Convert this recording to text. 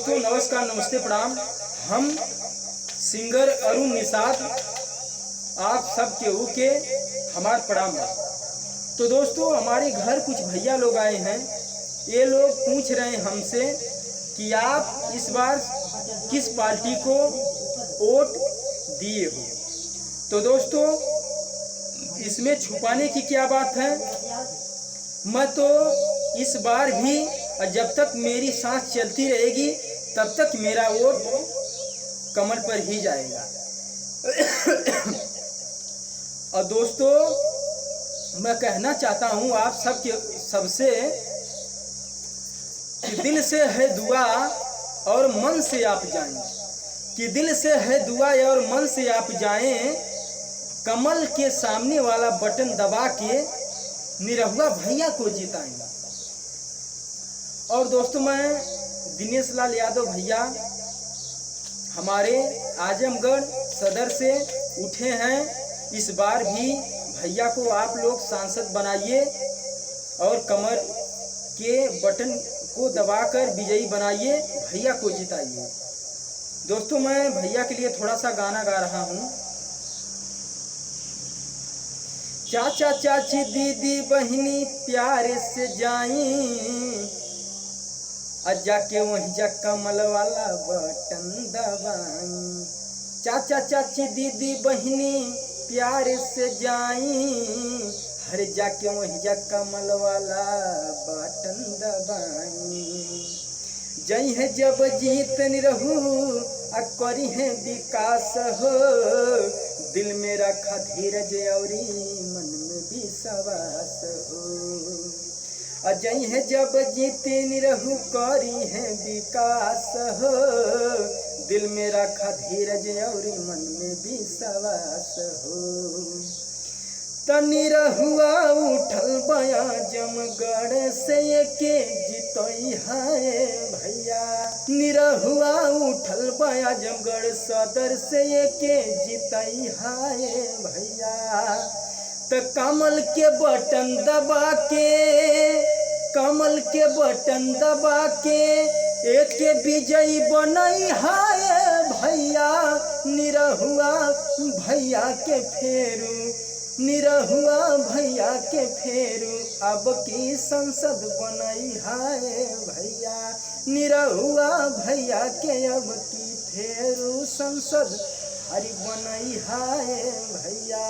दोस्तों नमस्कार, नमस्ते, प्रणाम। हम सिंगर अरुण निषाद आप सब केहू के हमार प्रणाम बा। तो दोस्तों हमारे घर कुछ भैया लोग आए हैं। ये लोग पूछ रहे हैं हमसे कि आप इस बार किस पार्टी को वोट दिए हो। तो दोस्तों इसमें छुपाने की क्या बात है। मैं तो इस बार भी जब तक मेरी सांस चलती रहेगी तब तक मेरा वोट कमल पर ही जाएगा। और दोस्तों मैं कहना चाहता हूँ आप सबसे कि दिल से है दुआ और मन से आप जाएं, कि दिल से है दुआ और मन से आप जाएं, कमल के सामने वाला बटन दबा के निरहुआ भैया को जिताएं। और दोस्तों मैं दिनेश लाल यादव भैया हमारे आजमगढ़ सदर से उठे हैं। इस बार भी भैया को आप लोग सांसद बनाइए और कमल के बटन को दबाकर विजयी बनाइए, भैया को जिताइए। दोस्तों मैं भैया के लिए थोड़ा सा गाना गा रहा हूँ। चाचा चाची दीदी बहिनी प्यारे से जाई, जाके वहीं जा कमल वाला बटन दबाई। चाचा चाची दीदी बहिनी प्यारे से जाई, हर जाके वहीं जा कमल वाला बटन दबाई। जई है जब जीत निरहू करी है विकास हो, दिल में रखा धीरज औरी मन में विश्वास हो। अजय है जब जीते निरहू करी है विकास हो, दिल में रखा धीरज और मन में विश्वास हो। तनी रहुआ उठल बया जमगढ़ से के जितई है भैया, निरहुआ उठल बया जमगढ़ सदर से के जितई है भैया। तो कमल के बटन दबा के, कमल के बटन दबा के एक विजयी बनई है भैया। निरहुआ भैया के फेरू, निरहुआ भैया के फेरू अब की संसद बनई है भैया। निरहुआ भैया के अब की फेरू संसद हरी बनई है भैया।